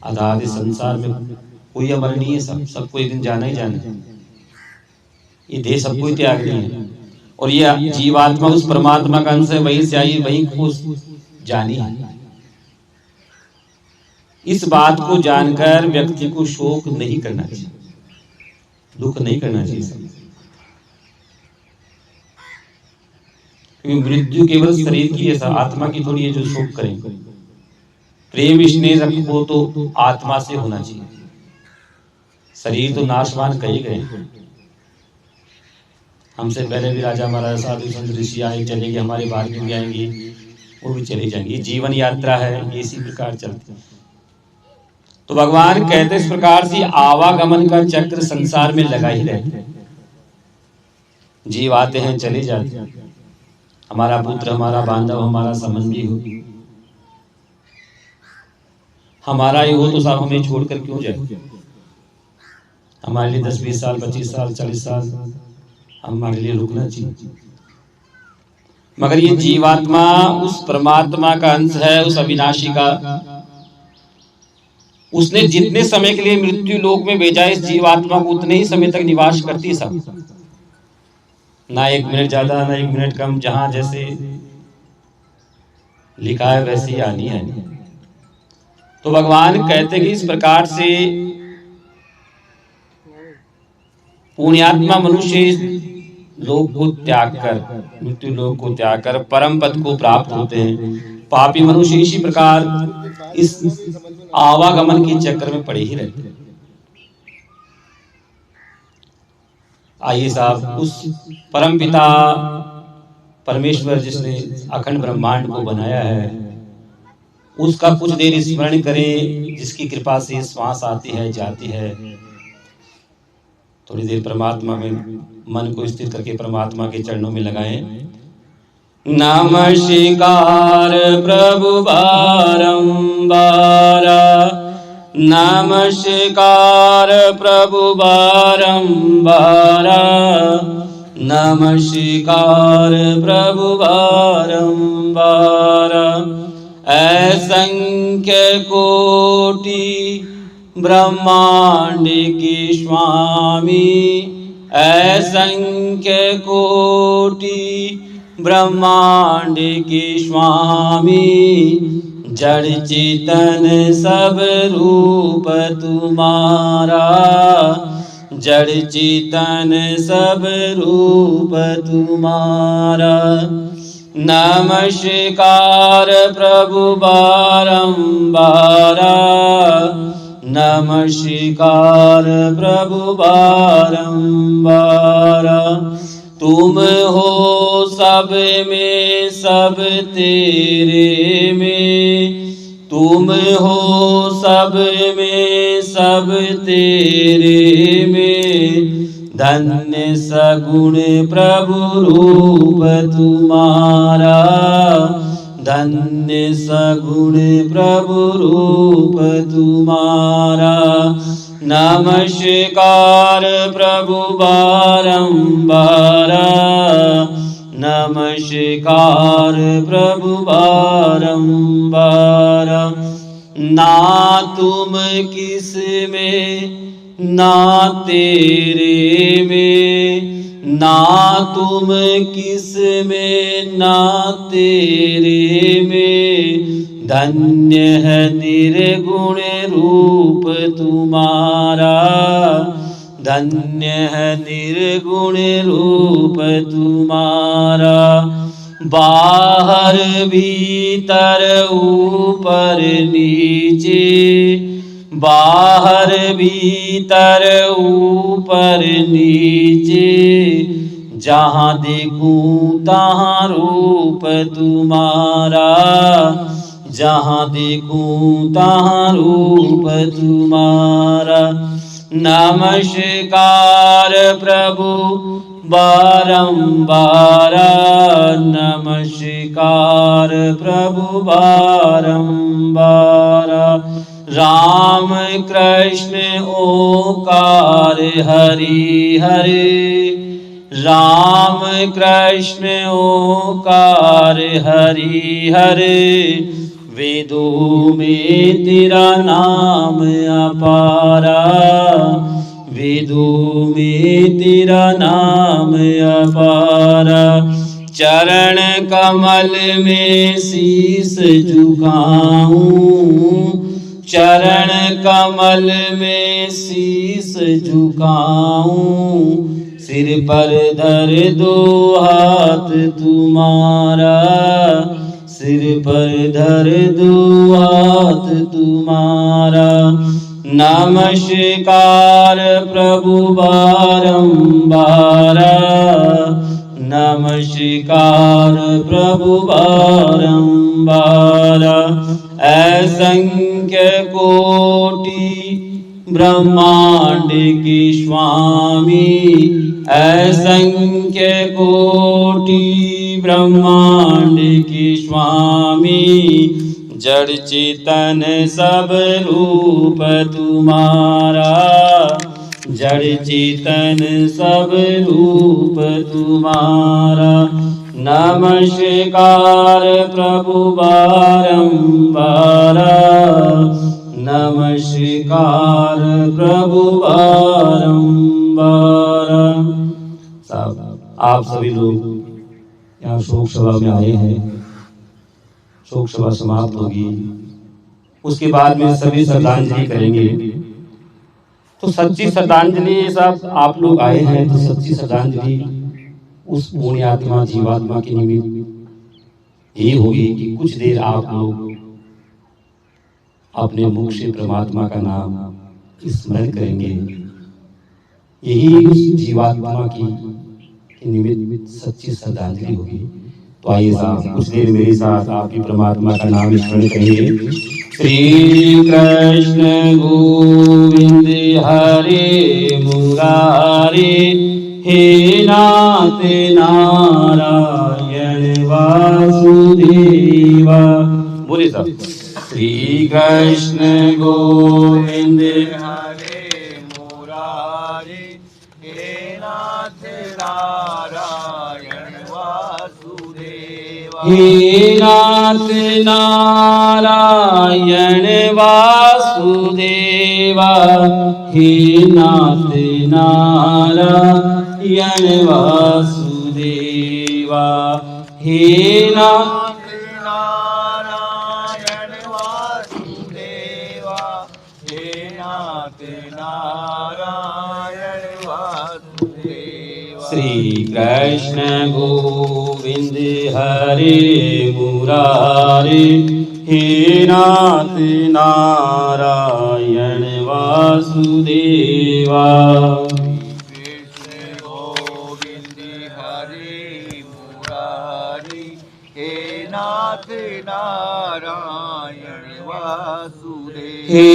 अनादि संसार में कोई अमर नहीं है, सबको एक दिन जाना ही जाना है। ये देह सबको ही त्याग नहीं है, और ये जीवात्मा उस परमात्मा का अंश है, वहीं से आई वहीं को जानी है। इस बात को जानकर व्यक्ति को शोक नहीं करना चाहिए, दुख नहीं करना चाहिए, क्योंकि मृत्यु केवल शरीर की है, आत्मा की थोड़ी है जो शोक करेंगे। प्रेम स्नेह रखो तो आत्मा से होना चाहिए, शरीर तो नाशवान कहे गए। हमसे पहले भी राजा महाराजा साधु संत ऋषि आए चले गए, हमारे बाद में भी आएंगे, वो भी चले जाएंगे। जीवन यात्रा है, इसी प्रकार चलती है। तो भगवान कहते इस प्रकार से आवागमन का चक्र संसार में लगा ही रहता है। जीव आते हैं चले जाते हैं, हमारा पुत्र हमारा बांधव हमारा संबंधी हो, हमारा ही हो तो साहब हमें छोड़कर क्यों जाए। हमारे लिए 10-20 साल 25 साल 40 साल हमारे लिए रुकना चाहिए, मगर ये जीवात्मा उस परमात्मा का अंश है, उस अविनाशी का। उसने जितने समय के लिए मृत्यु लोक में भेजा इस जीवात्मा को, उतने ही समय तक निवास करती सब, ना 1 मिनट ज्यादा ना 1 मिनट कम। जहां जैसे लिखा है वैसे ही आनी है। तो भगवान कहते कि इस प्रकार से पुण्यात्मा मनुष्य लोक को त्याग कर, मृत्यु लोक को त्याग कर परम पद को प्राप्त होते हैं। पापी मनुष्य इसी प्रकार इस आवागमन के चक्कर में पड़े ही रहते हैं। आइए साहब, उस परम पिता परमेश्वर जिसने अखंड ब्रह्मांड को बनाया है, उसका कुछ देर स्मरण करें, जिसकी कृपा से श्वास आती है जाती है। थोड़ी देर परमात्मा में मन को स्थिर करके परमात्मा के चरणों में लगाएं। नमस्कार प्रभु बारंबार, नमस्कार प्रभु बारंबार, नमस्कार प्रभु बारंबार। असंख्य कोटि ब्रह्मांड के स्वामी, असंख्य कोटि ब्रह्मांड के स्वामी। जड़ चेतन सब रूप तुम्हारा, जड़ चेतन सब रूप तुम्हारा। नमस्कार प्रभु बारंबार, नमस्कार प्रभु बारंबार। तुम हो सब में सब तेरे में, तुम हो सब में सब तेरे में। धन्य सगुण प्रभु रूप तुम्हारा, धन्य सगुण प्रभु रूप तुम्हारा। नमस्कार प्रभु बारंबार, नमस्कार प्रभु बारंबार। ना तुम किस में ना तेरे में, ना तुम किस में ना तेरे में। धन्य है निर्गुण रूप तुम्हारा, धन्य है निर्गुण रूप तुम्हारा। बाहर भीतर ऊपर नीचे, बाहर भीतर ऊपर नीचे। जहाँ देखूं तहाँ रूप तुम्हारा, जहाँ देखूं तहाँ रूप तुम्हारा। नमस्कार प्रभु बारंबार, नमस्कार प्रभु बारंबार। राम कृष्ण ओंकार हरि हरि, राम कृष्ण ओंकार हरि हर, वेदों में तेरा नाम अपारा, वेदों में तेरा नाम अपारा। चरण कमल में शीस झुकाऊं, चरण कमल में शीस झुकाऊं, सिर पर धर दो हाथ तुम्हारा, सिर पर धर दो हाथ तुम्हारा। नमस्कार प्रभु बारंबार, नमस्कार प्रभु बारंबार। असंख्य कोटि ब्रह्मांड के स्वामी, असंख्य कोटि ब्रह्मांड के स्वामी, जड़ चेतन सब रूप तुम्हारा, जड़ चेतन सब रूप तुम्हारा। नमस्कार प्रभु बारंबार, नमस्कार प्रभु बारंबार। साहब, आप सभी लोग यहाँ शोक सभा में आए हैं। शोक सभा समाप्त होगी, उसके बाद में सभी श्रद्धांजलि करेंगे। तो सच्ची श्रद्धांजलि, सब आप लोग आए हैं तो सच्ची श्रद्धांजलि उस पुण्य आत्मा जीवात्मा के निमित्त ये होगी कि कुछ देर आप लोग अपने मुख से परमात्मा का नाम स्मरण करेंगे। यही उस जीवात्मा की निमित्त सच्ची श्रद्धांजलि होगी। तो आइए साहब, कुछ देर मेरे साथ आपकी परमात्मा का नाम स्मरण करेंगे। श्री कृष्ण गोविंद हरे मुरारे, हे नाथ नारायण वासुदेवा। बोले साहब, श्री कृष्ण गोविंद हरे मुरारे, हे नाथ नारायण वासुदेवा। हे नाथ नारायण वासुदेवा, हे नाथ नारायण वासुदेवा, हे नाथ नारायण वासुदेवा, हे नाथ नारायण वासुदेवा। श्री कृष्ण गोविंद हरे मुरारे, हे नाथ नारायण वासुदेवा। कृष्ण गोविंद हरे मुरारी, हे नाथ नारायण वासुदेवा। हे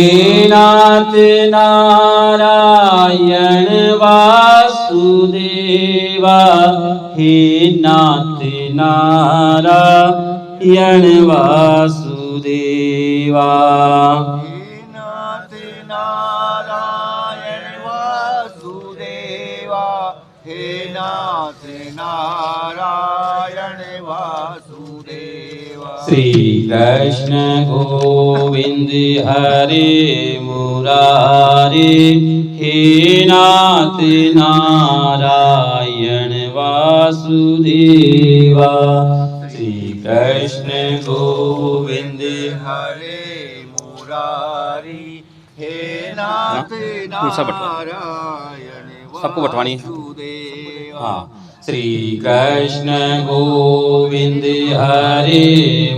नाथ नारायण वासुदेवा, हे नाथ नारायण वासुदेवा। हे नाथ नारायण वासुदेवा, हे नाथ नारायण वासुदेवा। श्री कृष्ण गोविंद हरे मुरारे, हे नाथ नारायण वासुदेवा। श्री कृष्ण गोविंद हरे मुरारी, हे नाथ नारायण सबको बटवानी है। वासुदेवा। हाँ, श्री कृष्ण गोविंद हरे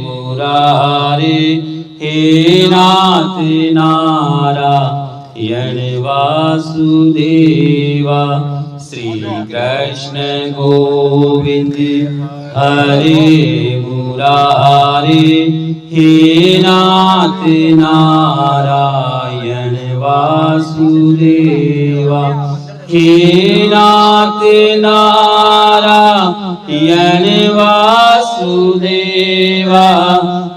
मुरारे, हे नाथ नारायण वासुदेवा। श्री कृष्ण गोविंद हरे मुरारे, हे नाथ नारायण वासुदेवा। हे नाथ नारायण वासुदेवा,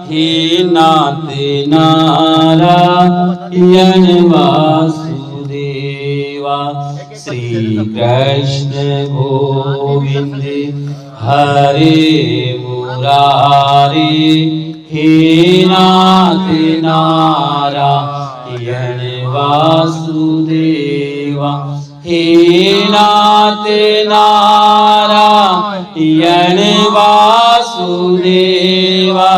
हे नाथ नारायण वासुदेवा। श्री श्री कृष्ण गोविंद हरे मुरारी, हे नाथ नारायण वासुदेवा, हे नाथ नारायण वासुदेवा,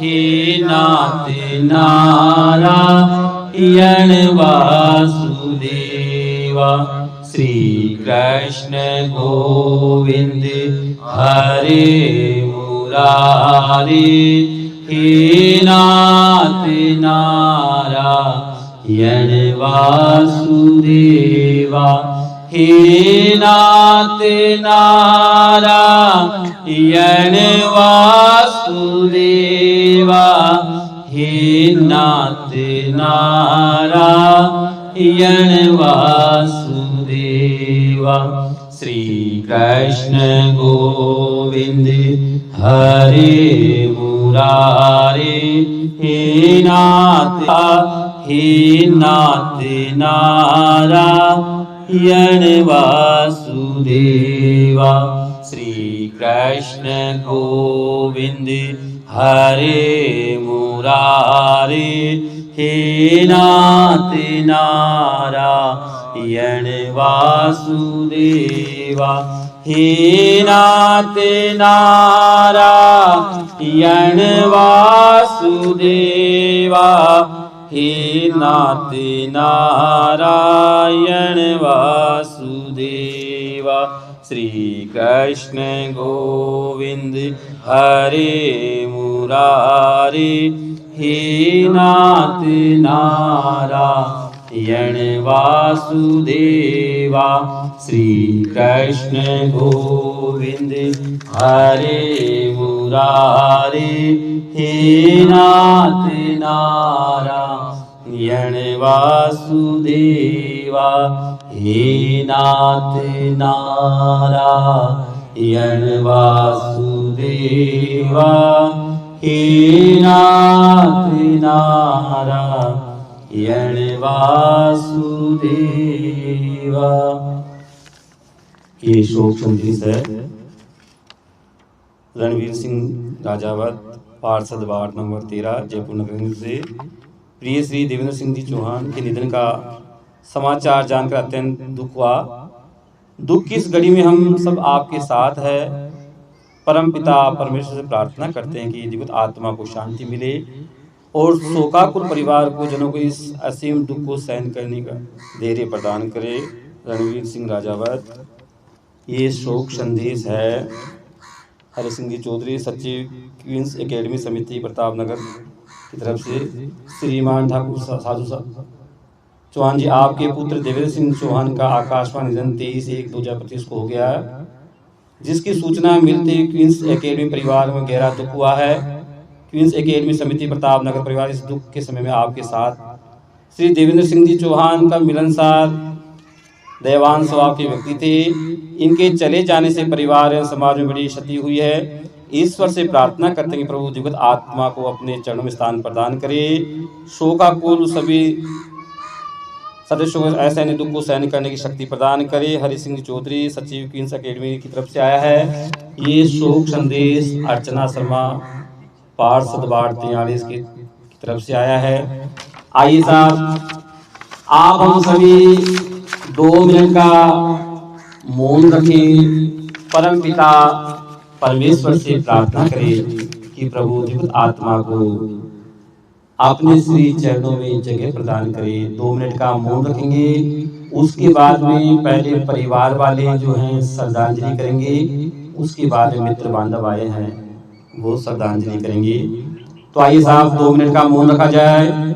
हे नाथ नारायण वासुदेवा। श्री कृष्ण गोविंद हरे मुरारी, हे नाथ नारायण वासुदेवा, हे नाथ नारायण वासुदेवा, हे नाथ नारायण वासुदेवा। श्री कृष्ण गोविंद हरे मुरारी, हे नाथ नारायण वासुदेवा। श्री कृष्ण गोविंद हरे मुरारी, हे नाथ नारायण वासुदेवा, हे नाथ नारायण वासुदेवा, हे नाथ नारायण वासुदेवा। श्री कृष्ण गोविंद हरे मुरारी, हे नाथ नारायण वासुदेवा। श्री कृष्ण गोविंद हरे मुरारी, हे नाथ नारायण वासुदेवा, हे नाथ नारायण वासुदेवा, हे नाथ नारायण वासुदेवा। ये शोक संदेश है रणवीर सिंह राजावत, पार्षद वार्ड नंबर 13, जयपुर नगर से। प्रिय श्री देवेंद्र सिंह जी चौहान के निधन का समाचार जानकर अत्यंत दुख हुआ। दुख की इस घड़ी में हम सब आपके साथ है। परम पिता परमेश्वर से प्रार्थना करते हैं कि दिव्य आत्मा को शांति मिले और शोकाकुल परिवार को जनों को इस असीम दुख को सहन करने का धैर्य प्रदान करे। रणवीर सिंह राजावत। ये शोक संदेश है हरि सिंह जी चौधरी, सचिव क्वींस एकेडमी समिति प्रतापनगर की तरफ से। श्रीमान ठाकुर साधु चौहान जी, आपके पुत्र देवेंद्र सिंह चौहान का आकाशवाणी निधन 23/1/2025 को हो गया, जिसकी सूचना मिलते ही क्वींस एकेडमी परिवार में गहरा दुख हुआ है। क्वींस एकेडमी समिति प्रतापनगर परिवार इस दुख के समय में आपके साथ। श्री देवेंद्र सिंह जी चौहान का मिलनसार दयावान स्वभाव के व्यक्ति थे। इनके चले जाने से परिवार एवं समाज में बड़ी क्षति हुई है। ईश्वर से प्रार्थना करते हैं कि प्रभु दिव्य आत्मा को अपने चरणों में स्थान प्रदान करे। शोकाकुल सभी सदस्यों को ऐसे दुख को सहन करने की शक्ति प्रदान करे। हरि सिंह चौधरी, सचिव क्वींस एकेडमी की तरफ से आया है। ये शोक संदेश अर्चना शर्मा, पार्षद वार्ड 43 की तरफ से आया है। आइए साहब, आप हम सभी 2 मिनट का मौन रखें, परम पिता परमेश्वर से प्रार्थना करें कि प्रभु दिव्य आत्मा को अपने श्री चरणों में जगह प्रदान करें। 2 मिनट का मौन रखेंगे। उसके बाद में पहले परिवार वाले जो हैं श्रद्धांजलि करेंगे, उसके बाद में मित्र बांधव आए हैं वो श्रद्धांजलि करेंगे। तो आइए साहब 2 मिनट का मौन रखा जाए।